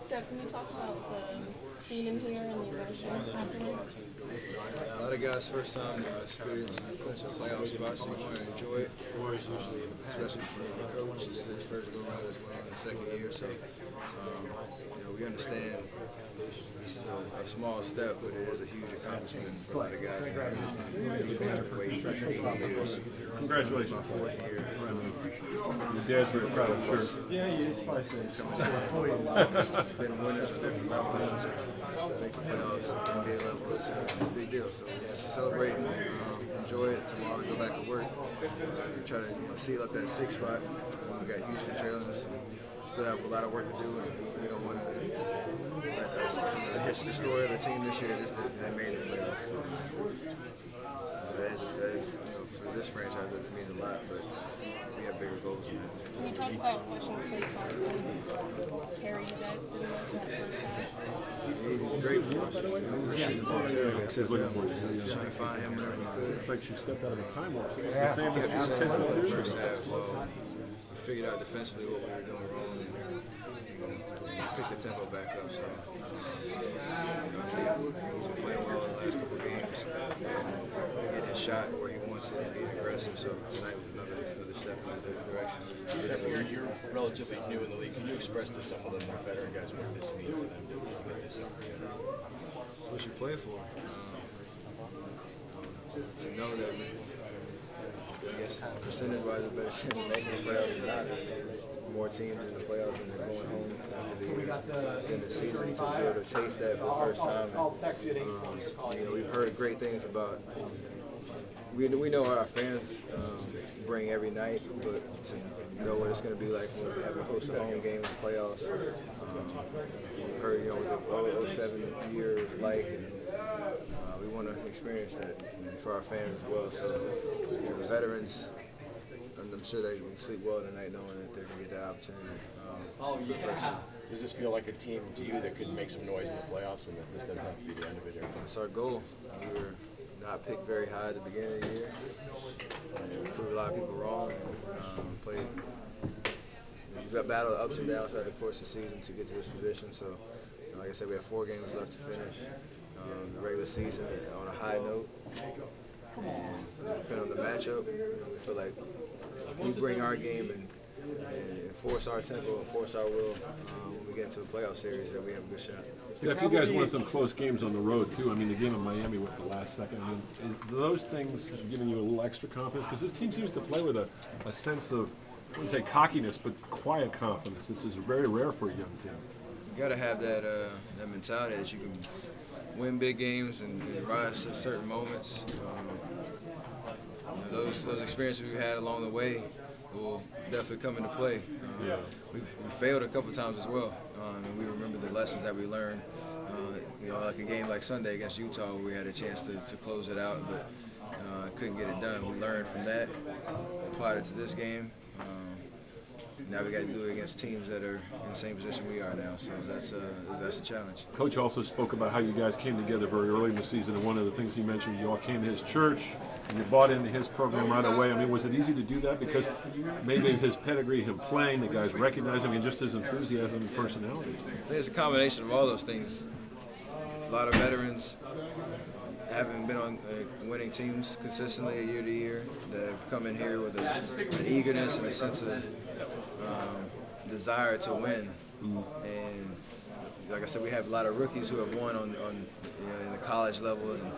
Steph, can you talk about the scene in here and the emotion afterwards? A lot of guys, first time experience clinch a playoff spot, so you want to enjoy it. Especially for coach, it's his first go around as well in the second year. So, we understand this is a small step, but it is a huge accomplishment for a lot of guys. These guys have waited for 8 years. Congratulations. My 4th year. Your dad's very proud, I'm sure. Yeah, he is. Been winners of different levels to make the playoffs at the NBA level. It's a big deal. So just to celebrate, enjoy it. Tomorrow, go back to work. Try to seal up that 6th spot. We got Houston trailing us. Still have a lot of work to do, and we don't want to let us hitch the story of the team this year. Just that they made the playoffs. So for this franchise, it means a lot. But we have bigger goals than that. Can you talk about watching Klay Thompson carry you guys pretty much in that first half? He's great for us. We're shooting the ball terribly, except him. Just trying to find him whenever we could. It's like she stepped out of the time warp. Kept the same in the first half. We figured out defensively what we were doing wrong and picked the tempo back up. So he's been playing well in the last couple of games. Getting his shot where he wants it and being aggressive. So tonight was another step in that direction. You're relatively new in the league. Can you express to some of the more veteran guys what this means to them to get this opportunity? It's what you play for. To know that, I guess, percentage-wise, a better chance of making the playoffs or not. More teams in the playoffs and they're going home after the season to be able to taste that for the first time. And, we've heard great things about. We know what our fans bring every night, but to know what it's going to be like when we have a host of home game in the playoffs. We've heard, what the 07 year is like, and we want to experience that for our fans as well. So, the veterans, I'm sure they can sleep well tonight knowing that they're going to get that opportunity for the first time. Does this feel like a team to you that could make some noise in the playoffs and that this doesn't have to be the end of it? It's our goal. We were not picked very high at the beginning of the year. And we proved a lot of people wrong and played. We've got battled ups and downs throughout the course of the season to get to this position. So, like I said, we have 4 games left to finish the regular season on a high note. And depending on the matchup, I feel like if we bring our game and force our tempo and force our will when we get into the playoff series, then we have a good shot. Yeah, if you guys won some close games on the road too, I mean, the game in Miami with the last second, I mean, those things giving you a little extra confidence? Because this team seems to play with a sense of, I wouldn't say cockiness, but quiet confidence. It's just very rare for a young team. You got to have that mentality that you can win big games and rise to certain moments. Those experiences we've had along the way will definitely come into play. We failed a couple times as well, and we remember the lessons that we learned. Like a game like Sunday against Utah, where we had a chance to close it out, but couldn't get it done. We learned from that, applied it to this game. Now we got to do it against teams that are in the same position we are now, so that's a challenge. Coach also spoke about how you guys came together very early in the season, and one of the things he mentioned, you all came to his church, and you bought into his program right away. I mean, was it easy to do that? Because maybe his pedigree, him playing, the guys recognize him, and just his enthusiasm and personality. I think it's a combination of all those things. A lot of veterans haven't been on winning teams consistently year to year that have come in here with an eagerness and a sense of desire to win. And like I said, we have a lot of rookies who have won on in the college level and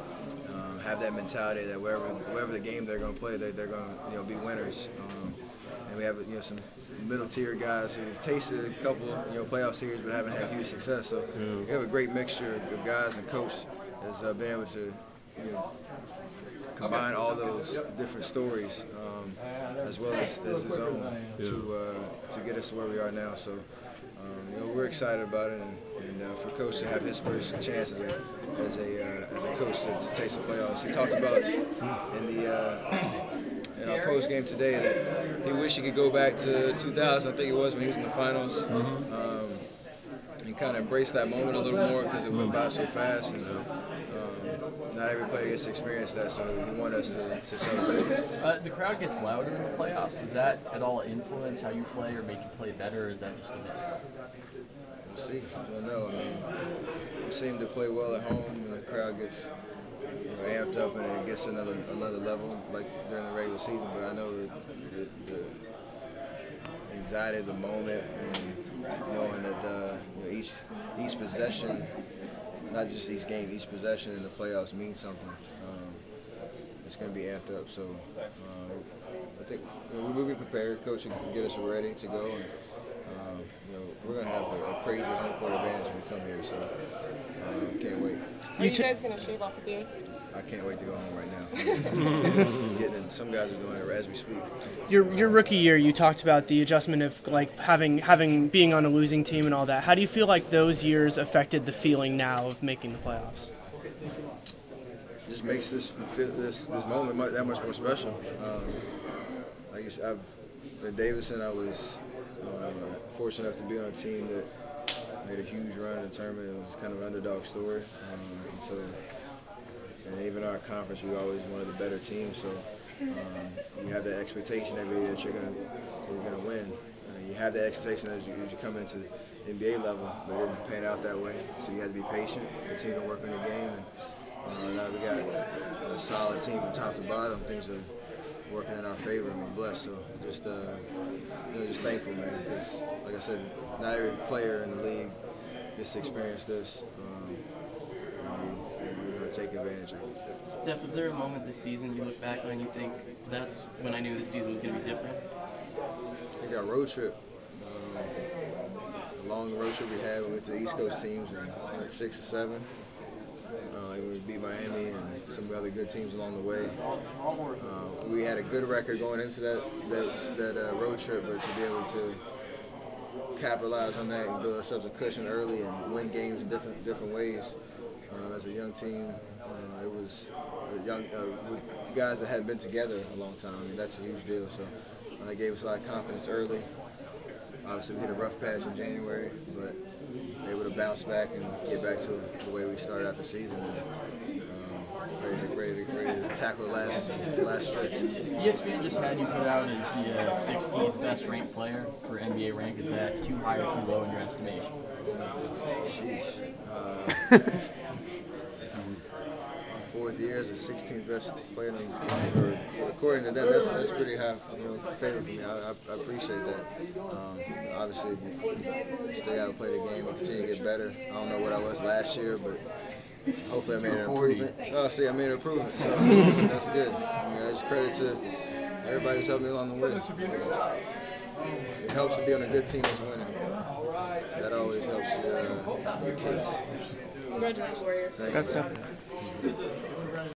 have that mentality that wherever the game they're going to play, they're going to be winners. And we have some middle tier guys who've tasted a couple playoff series but haven't had huge success. So we have a great mixture of guys, and coach has been able to combine all those different stories as well as his own to get us to where we are now. So we're excited about it, and for Coach to have his first chance as a coach to taste the playoffs. He talked about in our post game today that he wished he could go back to 2000. I think it was when he was in the finals, and kind of embrace that moment a little more because it went by so fast. And, not every player gets to experience that, so he wanted us to celebrate. The crowd gets louder in the playoffs. Does that at all influence how you play or make you play better, or is that just a myth? see. We'll know. I mean, we seem to play well at home, and the crowd gets amped up, and it gets another level like during the regular season. But I know the anxiety of the moment, and knowing that each possession, not just each game, each possession in the playoffs means something. It's going to be amped up. So I think we'll be prepared. Coach will get us ready to go. And, we're going to have a crazy home court advantage when we come here. So can't wait. Are you guys going to shave off the beards? I can't wait to go home right now. Getting in, some guys are doing it as we speak. Your rookie year, you talked about the adjustment of like being on a losing team and all that. How do you feel like those years affected the feeling now of making the playoffs? Just makes this moment that much more special. Like at Davidson, I was fortunate enough to be on a team that made a huge run in the tournament. It was kind of an underdog story, and even our conference, we always one of the better teams. So you have that expectation every year that you're gonna win. You have that expectation as you come into the NBA level, but it didn't pan out that way. So you had to be patient, continue to work on the game, and now we got a solid team from top to bottom. Things are working in our favor, and we're blessed. So just just thankful, man. Because like I said, not every player in the league gets to experience this. We're going to take advantage of it. Steph, is there a moment this season you look back on and you think that's when I knew this season was going to be different? I think our road trip, the long road trip we had, we went to the East Coast teams and went 6 or 7. We beat Miami and some other good teams along the way. We had a good record going into that road trip, but to be able to capitalize on that and build ourselves a cushion early and win games in different ways. As a young team, it was with guys that hadn't been together a long time. I mean, that's a huge deal. So it gave us a lot of confidence early. Obviously, we hit a rough patch in January, but able to bounce back and get back to the way we started out the season. And, ready to tackle the last stretch. ESPN just had you put out as the 16th best ranked player for NBA rank. Is that too high or too low in your estimation? Sheesh. 4th year as the 16th best player in the league. According to them, that's pretty high favor for me. I appreciate that. Obviously, still got to play the game and continue to get better. I don't know what I was last year, but hopefully I made an improvement. Oh, see, I made an improvement, so that's good. I mean, that's credit to everybody who's helped me along the way. It helps to be on a good team that's winning. That always helps your case. Congratulations, Warriors. That's stuff.